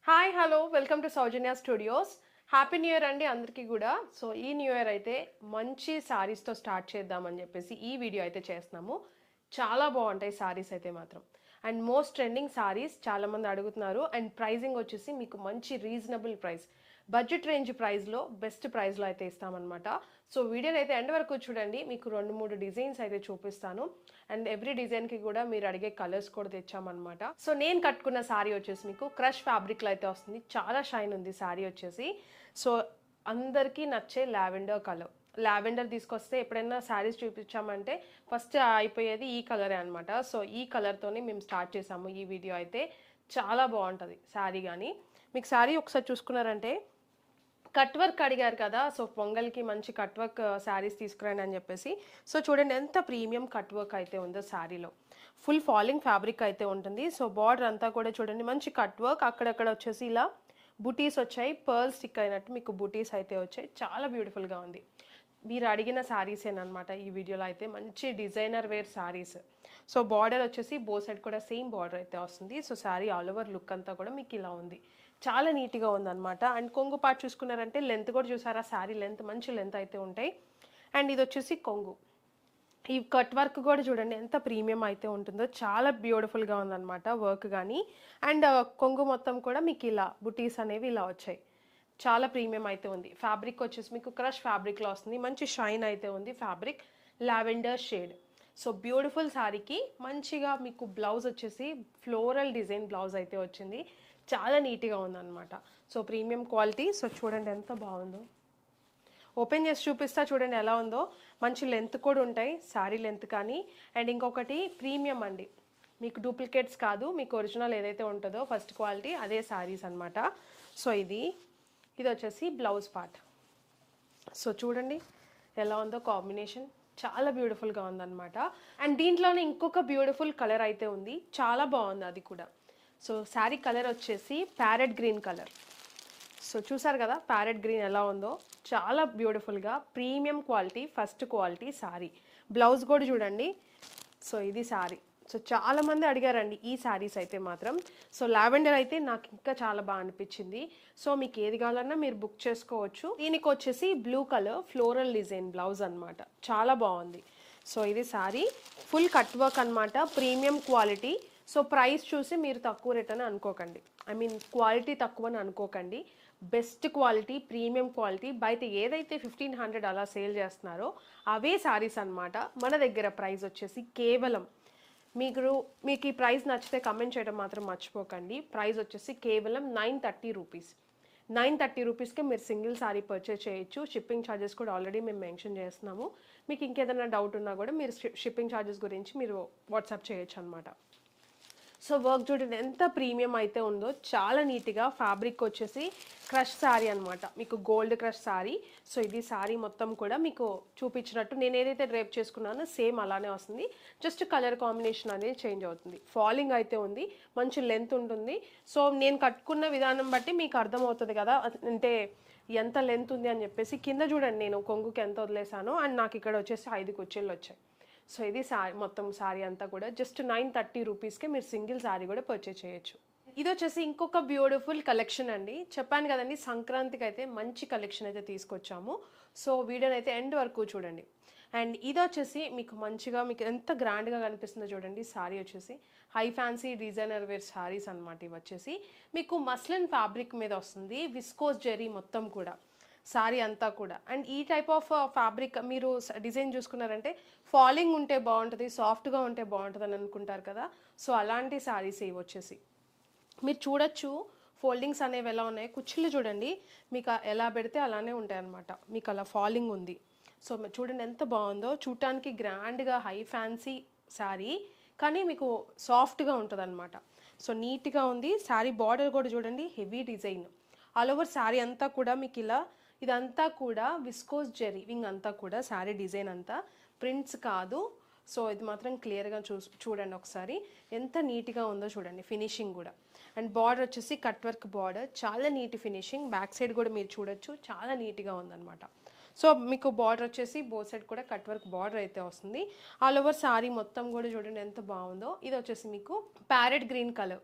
Hi hello welcome to Soujanya studios. Happy new year అండి అందరికీ కూడా. సో ఈ న్యూ ఇయర్ అయితే మంచి శారీస్తో స్టార్ట్ చేద్దామని చెప్పేసి ఈ వీడియో అయితే చేస్తున్నాము. చాలా బాగుంటాయి శారీస్ అయితే మాత్రం. అండ్ మోస్ట్ ట్రెండింగ్ శారీస్ చాలామంది అడుగుతున్నారు. అండ్ ప్రైజింగ్ వచ్చేసి మీకు మంచి రీజనబుల్ ప్రైస్, బడ్జెట్ రేంజ్ ప్రైస్లో బెస్ట్ ప్రైస్లో అయితే ఇస్తామన్నమాట. సో వీడియోని అయితే ఎండ్ వరకు చూడండి. మీకు 2-3 డిజైన్స్ అయితే చూపిస్తాను. అండ్ ఎవ్రీ డిజైన్కి కూడా మీరు అడిగే కలర్స్ కూడా తెచ్చామన్నమాట. సో నేను కట్టుకున్న శారీ వచ్చేసి మీకు క్రష్ ఫ్యాబ్రిక్లో అయితే వస్తుంది. చాలా షైన్ ఉంది శారీ వచ్చేసి. సో అందరికీ నచ్చే లావెండర్ కలర్. లావెండర్ తీసుకొస్తే ఎప్పుడైనా శారీస్ చూపించామంటే ఫస్ట్ అయిపోయేది ఈ కలరే అనమాట. సో ఈ కలర్తోనే మేము స్టార్ట్ చేసాము ఈ వీడియో అయితే. చాలా బాగుంటుంది శారీ. కానీ మీకు శారీ ఒకసారి చూసుకున్నారంటే కట్ వర్క్ అడిగారు కదా, సో పొంగల్కి మంచి కట్ వర్క్ శారీస్ తీసుకురండి అని చెప్పేసి. సో చూడండి ఎంత ప్రీమియం కట్ వర్క్ అయితే ఉందో శారీలో. ఫుల్ ఫాలింగ్ ఫ్యాబ్రిక్ అయితే ఉంటుంది. సో బార్డర్ అంతా కూడా చూడండి మంచి కట్ వర్క్, అక్కడక్కడ వచ్చేసి ఇలా బుటీస్ వచ్చాయి, పర్ల్ స్టిక్ అయినట్టు మీకు బుటీస్ అయితే వచ్చాయి. చాలా బ్యూటిఫుల్గా ఉంది. మీరు అడిగిన శారీసేనమాట ఈ వీడియోలో అయితే. మంచి designer wear saris. So border వచ్చేసి బో సైడ్ కూడా సేమ్ బార్డర్ అయితే వస్తుంది. So sari all over look అంతా కూడా మీకు ఇలా ఉంది. చాలా నీట్గా ఉందన్నమాట. అండ్ కొంగు పార్ట్ చూసుకున్నారంటే లెంత్ కూడా చూసారా, శారీ లెంత్ మంచి లెంత్ అయితే ఉంటాయి. అండ్ ఇది వచ్చేసి కొంగు. ఈ కట్ వర్క్ కూడా చూడండి ఎంత ప్రీమియం అయితే ఉంటుందో. చాలా బ్యూటిఫుల్గా ఉందన్నమాట వర్క్ కానీ. అండ్ కొంగు మొత్తం కూడా మీకు ఇలా బుటీస్ అనేవి ఇలా వచ్చాయి. చాలా ప్రీమియం అయితే ఉంది. ఫ్యాబ్రిక్ వచ్చేసి మీకు క్రష్ ఫ్యాబ్రిక్లో వస్తుంది. మంచి షైన్ అయితే ఉంది fabric. Lavender shade. So beautiful శారీకి మంచిగా మీకు బ్లౌజ్ వచ్చేసి ఫ్లోరల్ డిజైన్ బ్లౌజ్ అయితే వచ్చింది. చాలా నీట్గా ఉందన్నమాట. So premium quality. సో చూడండి ఎంత బాగుందో. ఓపెన్ చేసి చూపిస్తా చూడండి ఎలా ఉందో. మంచి లెంత్ కూడా ఉంటాయి శారీ లెంత్ కానీ. అండ్ ఇంకొకటి ప్రీమియం అండి, మీకు డూప్లికేట్స్ కాదు, మీకు ఒరిజినల్ ఏదైతే ఉంటుందో ఫస్ట్ క్వాలిటీ అదే శారీస్ అనమాట. సో ఇది వచ్చేసి బ్లౌజ్ పార్ట్. సో చూడండి ఎలా ఉందో కాంబినేషన్. చాలా బ్యూటిఫుల్గా ఉందన్నమాట. అండ్ దీంట్లోనే ఇంకొక బ్యూటిఫుల్ కలర్ అయితే ఉంది. చాలా బాగుంది అది కూడా. సో శారీ కలర్ వచ్చేసి ప్యారెట్ గ్రీన్ కలర్. సో చూసారు కదా ప్యారెట్ గ్రీన్ ఎలా ఉందో. చాలా బ్యూటిఫుల్గా premium quality first quality sari. Blouse కూడా చూడండి. సో ఇది శారీ. సో చాలామంది అడిగారండి ఈ శారీస్ అయితే మాత్రం. సో లావెండర్ అయితే నాకు ఇంకా చాలా బాగా అనిపించింది. సో మీకు ఏది కావాలన్నా మీరు బుక్ చేసుకోవచ్చు. దీనికి వచ్చేసి blue colour floral design blouse అనమాట. చాలా బాగుంది. సో ఇది శారీ ఫుల్ కట్ వర్క్ అనమాట, ప్రీమియం క్వాలిటీ. సో ప్రైస్ చూసి మీరు తక్కువ రేట్ అని అనుకోకండి, ఐ మీన్ క్వాలిటీ తక్కువ అని అనుకోకండి. Best quality premium quality. బయట ఏదైతే 1500 అలా సేల్ చేస్తున్నారో అవే శారీస్ అనమాట. మన దగ్గర ప్రైస్ వచ్చేసి కేవలం మీకు ఈ ప్రైస్ నచ్చితే కమెంట్ చేయడం మాత్రం మర్చిపోకండి. ప్రైస్ వచ్చేసి కేవలం 930 రూపీస్. 930 రూపీస్కి మీరు సింగిల్ శారీ పర్చేస్ చేయొచ్చు. షిప్పింగ్ ఛార్జెస్ కూడా ఆల్రెడీ మేము మెన్షన్ చేస్తున్నాము. మీకు ఇంకేదైనా డౌట్ ఉన్నా కూడా మీరు షిప్పింగ్ ఛార్జెస్ గురించి మీరు వాట్సాప్ చేయొచ్చు అనమాట. సో వర్క్ చూడండి ఎంత ప్రీమియం అయితే ఉందో. చాలా నీట్గా ఫ్యాబ్రిక్ వచ్చేసి క్రష్ శారీ అనమాట, మీకు గోల్డ్ క్రష్ శారీ. సో ఇది శారీ మొత్తం కూడా మీకు చూపించినట్టు నేను ఏదైతే డ్రేప్ చేసుకున్నానో సేమ్ అలానే వస్తుంది. జస్ట్ కలర్ కాంబినేషన్ అనేది చేంజ్ అవుతుంది. ఫాలింగ్ అయితే ఉంది, మంచి లెంత్ ఉంటుంది. సో నేను కట్టుకున్న విధానం బట్టి మీకు అర్థమవుతుంది కదా అంటే ఎంత లెంత్ ఉంది అని చెప్పేసి. కింద చూడండి నేను కొంగుకి ఎంత వదిలేసానో. అండ్ నాకు ఇక్కడ వచ్చేసి 5 కుచ్చెళ్ళు వచ్చాయి. సో ఇది శారీ మొత్తం శారీ అంతా కూడా జస్ట్ 930 రూపీస్కే మీరు సింగిల్ శారీ కూడా పర్చేస్ చేయొచ్చు. ఇది వచ్చేసి ఇంకొక బ్యూటిఫుల్ కలెక్షన్ అండి. చెప్పాను కదండి సంక్రాంతికి అయితే మంచి కలెక్షన్ అయితే తీసుకొచ్చాము. సో వీడియోని అయితే ఎండ్ వరకు చూడండి. అండ్ ఇది వచ్చేసి మీకు మంచిగా మీకు ఎంత గ్రాండ్గా కనిపిస్తుందో చూడండి. శారీ వచ్చేసి high fancy designer wear saris అనమాట. ఇవి వచ్చేసి మీకు మస్లిన్ ఫ్యాబ్రిక్ మీద వస్తుంది. విస్కోస్ జెరీ మొత్తం కూడా శారీ అంతా కూడా. అండ్ ఈ టైప్ ఆఫ్ ఫ్యాబ్రిక్ మీరు డిజైన్ చూసుకున్నారంటే ఫాలింగ్ ఉంటే బాగుంటుంది, సాఫ్ట్గా ఉంటే బాగుంటుంది అని అనుకుంటారు కదా. సో అలాంటి శారీస్ ఇవి వచ్చేసి మీరు చూడొచ్చు. ఫోల్డింగ్స్ అనేవి ఎలా ఉన్నాయి, కుచ్చిళ్ళు చూడండి మీకు ఎలా పెడితే అలానే ఉంటాయి అన్నమాట. మీకు అలా ఫాలింగ్ ఉంది. సో చూడండి ఎంత బాగుందో. చూడటానికి గ్రాండ్గా హై ఫ్యాన్సీ శారీ కానీ మీకు సాఫ్ట్గా ఉంటుంది అనమాట. సో నీట్గా ఉంది శారీ. బార్డర్ కూడా చూడండి heavy design. All over sari అంతా కూడా మీకు ఇలా ఇదంతా కూడా విస్కోస్ జెరీ వింగ్ అంతా కూడా శారీ డిజైన్ అంతా ప్రింట్స్ కాదు. సో ఇది మాత్రం క్లియర్గా చూడండి ఒకసారి ఎంత నీట్గా ఉందో చూడండి. ఫినిషింగ్ కూడా. అండ్ బార్డర్ వచ్చేసి కట్ వర్క్ బార్డర్. చాలా నీట్ ఫినిషింగ్. బ్యాక్ సైడ్ కూడా మీరు చూడొచ్చు చాలా నీట్గా ఉందన్నమాట. సో మీకు బార్డర్ వచ్చేసి బోత్ సైడ్ కూడా కట్ వర్క్ బార్డర్ అయితే వస్తుంది. ఆల్ ఓవర్ శారీ మొత్తం కూడా చూడండి ఎంత బాగుందో. ఇది వచ్చేసి మీకు ప్యారెట్ గ్రీన్ కలర్.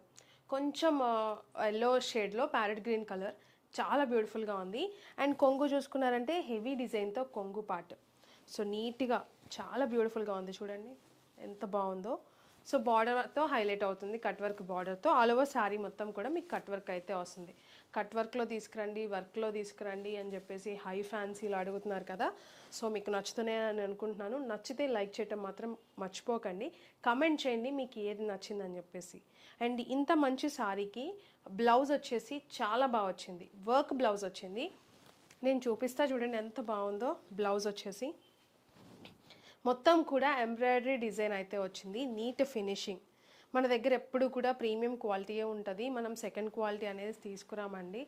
కొంచెం ఎల్లో షేడ్లో ప్యారెట్ గ్రీన్ కలర్, చాలా బ్యూటిఫుల్గా ఉంది. అండ్ కొంగు చూసుకున్నారంటే హెవీ డిజైన్తో కొంగు పార్ట్, సో నీట్గా చాలా బ్యూటిఫుల్గా ఉంది. చూడండి ఎంత బాగుందో. సో బార్డర్తో హైలైట్ అవుతుంది, కట్ వర్క్ బార్డర్తో. ఆల్ ఓవర్ శారీ మొత్తం కూడా మీకు కట్ వర్క్ అయితే వస్తుంది. కట్ వర్క్లో తీసుకురండి, వర్క్లో తీసుకురండి అని చెప్పేసి హై ఫ్యాన్సీలో అడుగుతున్నారు కదా. సో మీకు నచ్చుతున్నాయి అని అనుకుంటున్నాను. నచ్చితే లైక్ చేయటం మాత్రం మర్చిపోకండి. కమెంట్ చేయండి మీకు ఏది నచ్చిందని చెప్పేసి. అండ్ ఇంత మంచి శారీకి బ్లౌజ్ వచ్చేసి చాలా బాగా వచ్చింది, వర్క్ బ్లౌజ్ వచ్చింది. నేను చూపిస్తా చూడండి ఎంత బాగుందో. బ్లౌజ్ వచ్చేసి మొత్తం కూడా ఎంబ్రాయిడరీ డిజైన్ అయితే వచ్చింది, నీట్ ఫినిషింగ్. మన దగ్గర ఎప్పుడు కూడా ప్రీమియం క్వాలిటీయే ఉంటుంది, మనం సెకండ్ క్వాలిటీ అనేది తీసుకురామండి.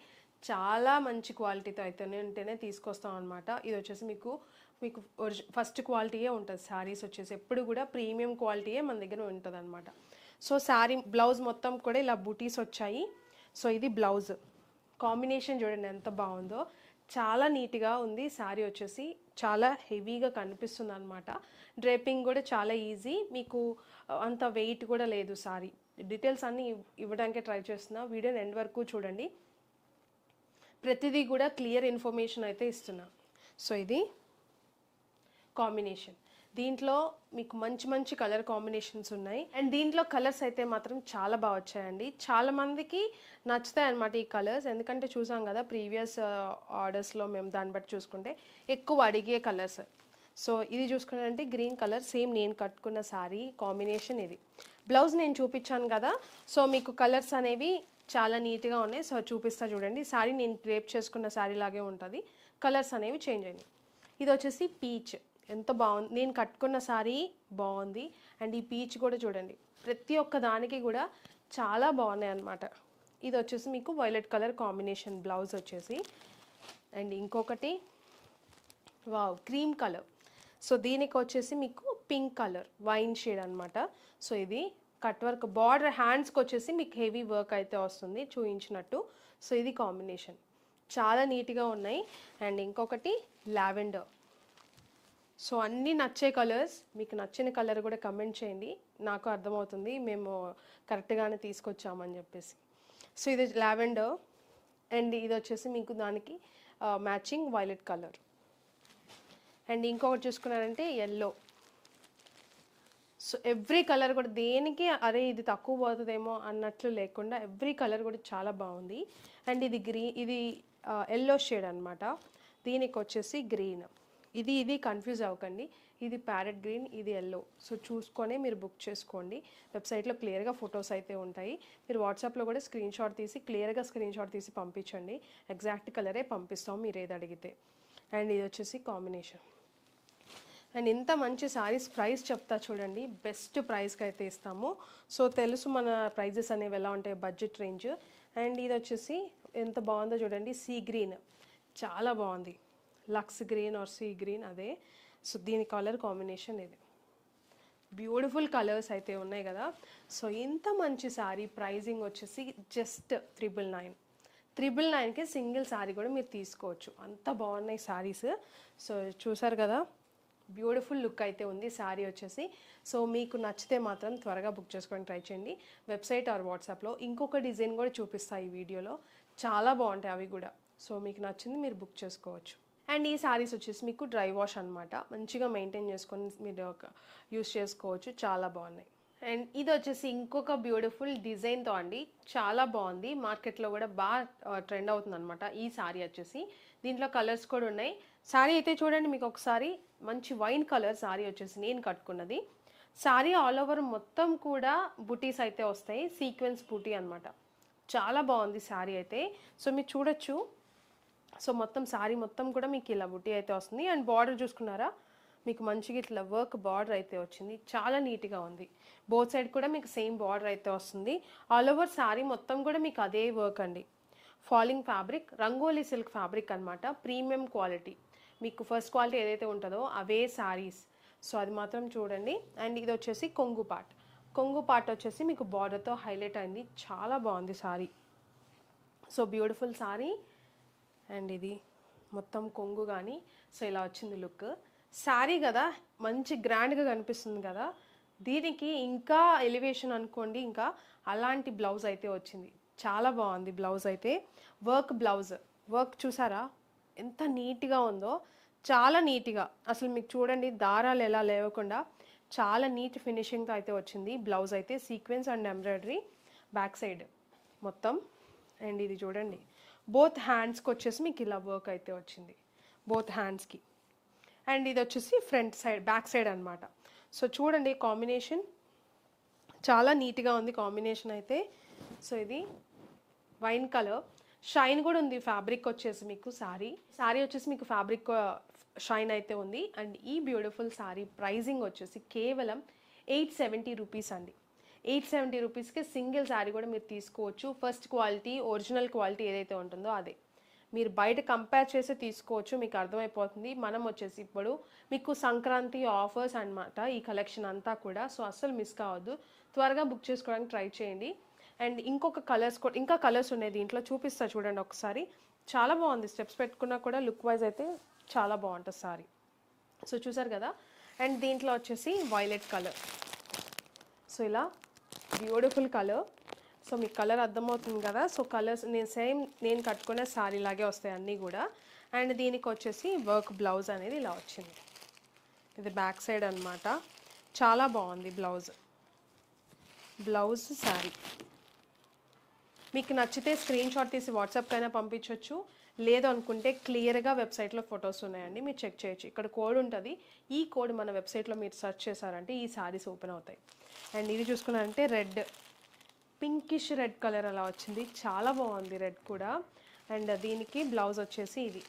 చాలా మంచి క్వాలిటీతో అయితేనే ఉంటేనే తీసుకొస్తాం అనమాట. ఇది వచ్చేసి మీకు మీకు ఫస్ట్ క్వాలిటీయే ఉంటుంది. శారీస్ వచ్చేసి ఎప్పుడు కూడా ప్రీమియం క్వాలిటీయే మన దగ్గర ఉంటుంది అనమాట. సో శారీ బ్లౌజ్ మొత్తం కూడా ఇలా బూటీస్ వచ్చాయి. సో ఇది బ్లౌజ్ కాంబినేషన్ చూడండి ఎంత బాగుందో, చాలా నీట్గా ఉంది. శారీ వచ్చేసి చాలా హెవీగా కనిపిస్తుంది అనమాట. డ్రేపింగ్ కూడా చాలా ఈజీ, మీకు అంత వెయిట్ కూడా లేదు. శారీ డీటెయిల్స్ అన్నీ ఇవ్వడానికే ట్రై చేస్తున్నా, వీడియోని ఎండ్ వరకు చూడండి. ప్రతిదీ కూడా క్లియర్ ఇన్ఫర్మేషన్ అయితే ఇస్తున్నా. సో ఇది కాంబినేషన్, దీంట్లో మీకు మంచి మంచి కలర్ కాంబినేషన్స్ ఉన్నాయి. అండ్ దీంట్లో కలర్స్ అయితే మాత్రం చాలా బాగా వచ్చాయండి. చాలా మందికి నచ్చుతాయి అనమాట ఈ కలర్స్, ఎందుకంటే చూసాం కదా ప్రీవియస్ ఆర్డర్స్లో మేము దాన్ని బట్టి చూసుకుంటే ఎక్కువ అడిగే కలర్స్. సో ఇది చూసుకున్నారంటే గ్రీన్ కలర్, సేమ్ నేను కట్టుకున్న శారీ కాంబినేషన్ ఇది. బ్లౌజ్ నేను చూపించాను కదా, సో మీకు కలర్స్ అనేవి చాలా నీట్గా ఉన్నాయి. సో చూపిస్తా చూడండి. శారీ నేను డ్రేప్ చేసుకున్న శారీ లాగే ఉంటుంది, కలర్స్ అనేవి చేంజ్ అయినాయి. ఇది వచ్చేసి పీచ్, ఎంత బాగుంది. నేను కట్టుకున్న శారీ బాగుంది. అండ్ ఈ పీచ్ కూడా చూడండి, ప్రతి ఒక్క దానికి కూడా చాలా బాగున్నాయి అన్నమాట. ఇది వచ్చేసి మీకు వైలెట్ కలర్ కాంబినేషన్ బ్లౌజ్ వచ్చేసి. అండ్ ఇంకొకటి వావ్ క్రీమ్ కలర్, సో దీనికి వచ్చేసి మీకు పింక్ కలర్ వైన్ షేడ్ అనమాట. సో ఇది కట్ వర్క్ బార్డర్, హ్యాండ్స్కి వచ్చేసి మీకు హెవీ వర్క్ అయితే వస్తుంది చూపించినట్టు. సో ఇది కాంబినేషన్ చాలా నీట్గా ఉన్నాయి. అండ్ ఇంకొకటి లావెండర్. సో అన్నీ నచ్చే కలర్స్, మీకు నచ్చిన కలర్ కూడా కమెంట్ చేయండి, నాకు అర్థమవుతుంది మేము కరెక్ట్గానే తీసుకొచ్చామని చెప్పేసి. సో ఇది లావెండర్. అండ్ ఇది వచ్చేసి మీకు దానికి మ్యాచింగ్ వైలెట్ కలర్. అండ్ ఇంకొకటి చూసుకున్నారంటే ఎల్లో. సో ఎవ్రీ కలర్ కూడా దేనికి అరే ఇది తక్కువ పోతుందేమో అన్నట్లు లేకుండా ఎవ్రీ కలర్ కూడా చాలా బాగుంది. అండ్ ఇది ఇది ఎల్లో షేడ్ అనమాట, దీనికి వచ్చేసి గ్రీన్. ఇది కన్ఫ్యూజ్ అవ్వకండి, ఇది ప్యారెట్ గ్రీన్, ఇది ఎల్లో. సో చూసుకొని మీరు బుక్ చేసుకోండి. వెబ్సైట్లో క్లియర్గా ఫొటోస్ అయితే ఉంటాయి, మీరు వాట్సాప్లో కూడా క్లియర్గా స్క్రీన్ షాట్ తీసి పంపించండి. ఎగ్జాక్ట్ కలరే పంపిస్తాం మీరు ఏది అడిగితే. అండ్ ఇది వచ్చేసి కాంబినేషన్. అండ్ ఇంత మంచి శారీస్ ప్రైస్ చెప్తా చూడండి, బెస్ట్ ప్రైస్కి అయితే ఇస్తాము. సో తెలుసు మన ప్రైజెస్ అనేవి ఎలా ఉంటాయి, బడ్జెట్ రేంజ్. అండ్ ఇది వచ్చేసి ఎంత బాగుందో చూడండి, సీ గ్రీన్, చాలా బాగుంది. Lux green or sea green అదే. సో దీని కలర్ కాంబినేషన్ ఇది. బ్యూటిఫుల్ కలర్స్ అయితే ఉన్నాయి కదా. సో ఇంత మంచి శారీ ప్రైజింగ్ వచ్చేసి జస్ట్ 999. 999కి సింగిల్ శారీ కూడా మీరు తీసుకోవచ్చు, అంత బాగున్నాయి శారీస్. సో చూసారు కదా, బ్యూటిఫుల్ లుక్ అయితే ఉంది శారీ వచ్చేసి. సో మీకు నచ్చితే మాత్రం త్వరగా బుక్ చేసుకొని ట్రై చేయండి. వెబ్సైట్ ఆర్ వాట్సాప్లో ఇంకొక డిజైన్ కూడా చూపిస్తాయి ఈ వీడియోలో, చాలా బాగుంటాయి అవి కూడా. సో మీకు నచ్చింది మీరు బుక్ చేసుకోవచ్చు. అండ్ ఈ శారీస్ వచ్చేసి మీకు డ్రై వాష్ అనమాట, మంచిగా మెయింటైన్ చేసుకొని మీరు యూస్ చేసుకోవచ్చు, చాలా బాగున్నాయి. అండ్ ఇది వచ్చేసి ఇంకొక బ్యూటిఫుల్ డిజైన్తో అండి, చాలా బాగుంది. మార్కెట్లో కూడా బాగా ట్రెండ్ అవుతుంది అనమాట ఈ శారీ వచ్చేసి. దీంట్లో కలర్స్ కూడా ఉన్నాయి. శారీ అయితే చూడండి, మీకు ఒకసారి మంచి వైన్ కలర్ శారీ వచ్చేసి నేను కట్టుకున్నది. శారీ ఆల్ ఓవర్ మొత్తం కూడా బుటీస్ అయితే వస్తాయి, సీక్వెన్స్ బుటీ అనమాట. చాలా బాగుంది శారీ అయితే. సో మీరు చూడొచ్చు, సో మొత్తం శారీ మొత్తం కూడా మీకు ఇలా బుటీ అయితే వస్తుంది. అండ్ బార్డర్ చూసుకున్నారా, మీకు మంచిగా ఇట్లా వర్క్ బార్డర్ అయితే వచ్చింది, చాలా నీట్గా ఉంది. బోత్ సైడ్ కూడా మీకు సేమ్ బార్డర్ అయితే వస్తుంది. ఆల్ ఓవర్ శారీ మొత్తం కూడా మీకు అదే వర్క్ అండి. Falling fabric, rangoli silk fabric అనమాట, ప్రీమియం క్వాలిటీ. మీకు ఫస్ట్ క్వాలిటీ ఏదైతే ఉంటుందో అవే శారీస్. సో అది మాత్రం చూడండి. అండ్ ఇది వచ్చేసి కొంగు పార్ట్ వచ్చేసి మీకు బార్డర్తో హైలైట్ అయింది, చాలా బాగుంది sari. So beautiful sari. And ఇది మొత్తం కొంగు కానీ, సో ఇలా వచ్చింది లుక్. శారీ కదా మంచి గ్రాండ్గా కనిపిస్తుంది కదా, దీనికి ఇంకా ఎలివేషన్ అనుకోండి, ఇంకా అలాంటి బ్లౌజ్ అయితే వచ్చింది. చాలా బాగుంది బ్లౌజ్ అయితే. వర్క్ బ్లౌజ్, వర్క్ చూసారా ఎంత నీట్గా ఉందో, చాలా నీట్గా. అసలు మీకు చూడండి దారాలు ఎలా లేవకుండా చాలా నీట్ ఫినిషింగ్తో అయితే వచ్చింది బ్లౌజ్ అయితే. Sequence and embroidery back side మొత్తం. అండ్ ఇది చూడండి బోత్ హ్యాండ్స్కి వచ్చేసి మీకు ఇలా వర్క్ అయితే వచ్చింది, బోత్ హ్యాండ్స్కి. అండ్ ఇది వచ్చేసి ఫ్రంట్ సైడ్ బ్యాక్ సైడ్ అనమాట. సో చూడండి కాంబినేషన్ చాలా నీట్గా ఉంది కాంబినేషన్ అయితే. సో ఇది వైన్ కలర్, షైన్ కూడా ఉంది ఫ్యాబ్రిక్ వచ్చేసి మీకు. శారీ వచ్చేసి మీకు ఫ్యాబ్రిక్ షైన్ అయితే ఉంది. అండ్ ఈ బ్యూటిఫుల్ శారీ ప్రైజింగ్ వచ్చేసి కేవలం 870 రూపీస్ అండి. 870 రూపీస్కి సింగిల్ శారీ కూడా మీరు తీసుకోవచ్చు. ఫస్ట్ క్వాలిటీ ఒరిజినల్ క్వాలిటీ ఏదైతే ఉంటుందో అదే మీరు బయట కంపేర్ చేసి తీసుకోవచ్చు, మీకు అర్థమైపోతుంది. మనం వచ్చేసి ఇప్పుడు మీకు సంక్రాంతి ఆఫర్స్ అన్నమాట ఈ కలెక్షన్ అంతా కూడా. సో అస్సలు మిస్ కావద్దు, త్వరగా బుక్ చేసుకోవడానికి ట్రై చేయండి. అండ్ ఇంకొక కలర్స్ కూడా, ఇంకా కలర్స్ ఉన్నాయి దీంట్లో, చూపిస్తా చూడండి ఒకసారి. చాలా బాగుంది, స్టెప్స్ పెట్టుకున్నా కూడా లుక్ వైజ్ అయితే చాలా బాగుంటుంది సారీ. సో చూసారు కదా. అండ్ దీంట్లో వచ్చేసి వైలెట్ కలర్. సో ఇలా బ్యూటిఫుల్ కలర్. సో మీకు కలర్ అర్థమవుతుంది కదా. సో కలర్స్ నేను కట్టుకునే సారీ లాగే వస్తాయి అన్నీ కూడా. అండ్ దీనికి వచ్చేసి వర్క్ బ్లౌజ్ అనేది ఇలా వచ్చింది. ఇది బ్యాక్ సైడ్ అనమాట. చాలా బాగుంది బ్లౌజ్ శారీ. మీకు నచ్చితే స్క్రీన్ షాట్ తీసి వాట్సాప్కైనా పంపించవచ్చు, లేదు అనుకుంటే క్లియర్గా వెబ్సైట్లో ఫొటోస్ ఉన్నాయండి, మీరు చెక్ చేయొచ్చు. ఇక్కడ కోడ్ ఉంటుంది, ఈ కోడ్ మన వెబ్సైట్లో మీరు సెర్చ్ చేశారంటే ఈ శారీస్ ఓపెన్ అవుతాయి. అండ్ ఇది చూసుకున్నారంటే రెడ్, పింకిష్ రెడ్ కలర్ అలా వచ్చింది, చాలా బాగుంది రెడ్ కూడా. అండ్ దీనికి బ్లౌజ్ వచ్చేసి ఇది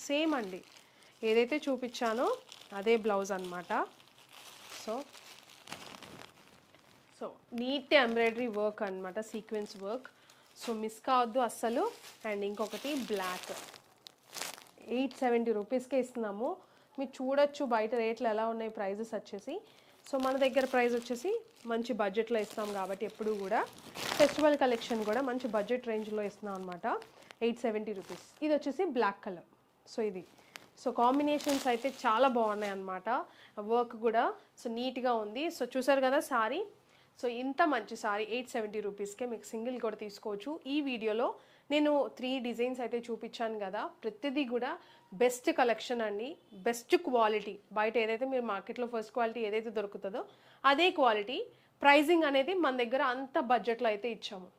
సేమ్ అండి, ఏదైతే చూపించానో అదే బ్లౌజ్ అనమాట. సో నీట్ ఎంబ్రాయిడరీ వర్క్ అనమాట, సీక్వెన్స్ వర్క్. సో మిస్ కావద్దు అస్సలు. అండ్ ఇంకొకటి బ్లాక్, 870 రూపీస్కే ఇస్తున్నాము. మీరు చూడొచ్చు బయట రేట్లు ఎలా ఉన్నాయి ప్రైజెస్ వచ్చేసి. సో మన దగ్గర ప్రైస్ వచ్చేసి మంచి బడ్జెట్లో ఇస్తాం కాబట్టి ఎప్పుడు కూడా ఫెస్టివల్ కలెక్షన్ కూడా మంచి బడ్జెట్ రేంజ్లో ఇస్తున్నాం అనమాట. 870 రూపీస్. ఇది వచ్చేసి బ్లాక్ కలర్. సో ఇది కాంబినేషన్స్ అయితే చాలా బాగున్నాయి అనమాట, వర్క్ కూడా సో నీట్గా ఉంది. సో చూసారు కదా సారీ. సో ఇంత మంచి సారీ 870 రూపీస్కే మీకు సింగిల్ కూడా తీసుకోవచ్చు. ఈ వీడియోలో నేను 3 డిజైన్స్ అయితే చూపించాను కదా, ప్రతిదీ కూడా బెస్ట్ కలెక్షన్ అండి, బెస్ట్ క్వాలిటీ. బయట ఏదైతే మీరు మార్కెట్లో ఫస్ట్ క్వాలిటీ ఏదైతే దొరుకుతుందో అదే క్వాలిటీ. ప్రైజింగ్ అనేది మన దగ్గర అంత బడ్జెట్లో అయితే ఇచ్చాము.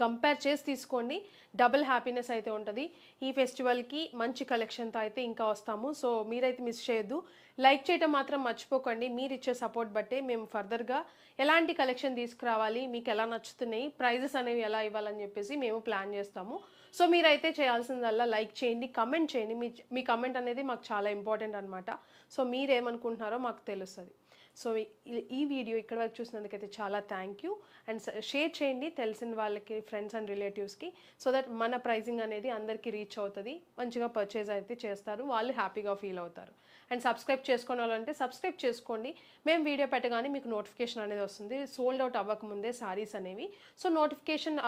కంపేర్ చేసి తీసుకోండి, డబుల్ హ్యాపీనెస్ అయితే ఉంటుంది. ఈ ఫెస్టివల్కి మంచి కలెక్షన్తో అయితే ఇంకా వస్తాము. సో మీరైతే మిస్ చేయొద్దు, లైక్ చేయడం మాత్రం మర్చిపోకండి. మీరు ఇచ్చే సపోర్ట్ బట్టే మేము ఫర్దర్గా ఎలాంటి కలెక్షన్ తీసుకురావాలి, మీకు ఎలా నచ్చుతున్నాయి, ప్రైజెస్ అనేవి ఎలా ఇవ్వాలని చెప్పేసి మేము ప్లాన్ చేస్తాము. సో మీరైతే చేయాల్సిందల్లా లైక్ చేయండి, కమెంట్ చేయండి. మీ కమెంట్ అనేది మాకు చాలా ఇంపార్టెంట్ అనమాట. సో మీరేమనుకుంటున్నారో మాకు తెలుస్తుంది. సో ఈ వీడియో ఇక్కడ వరకు చూసినందుకైతే చాలా థ్యాంక్ యూ. అండ్ షేర్ చేయండి తెలిసిన వాళ్ళకి, ఫ్రెండ్స్ అండ్ రిలేటివ్స్కి, సో దట్ మన ప్రైజింగ్ అనేది అందరికీ రీచ్ అవుతుంది, మంచిగా పర్చేజ్ అయితే చేస్తారు, వాళ్ళు హ్యాపీగా ఫీల్ అవుతారు. అండ్ సబ్స్క్రైబ్ చేసుకోవాలంటే సబ్స్క్రైబ్ చేసుకోండి. మేము వీడియో పెట్టగానే మీకు నోటిఫికేషన్ అనేది వస్తుంది, సోల్డ్ అవుట్ అవ్వకముందే సారీస్ అనేవి. So notification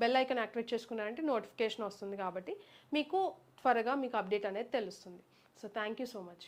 bell icon activate చేసుకున్నారంటే నోటిఫికేషన్ వస్తుంది, కాబట్టి మీకు త్వరగా మీకు అప్డేట్ అనేది తెలుస్తుంది. So thank you so much.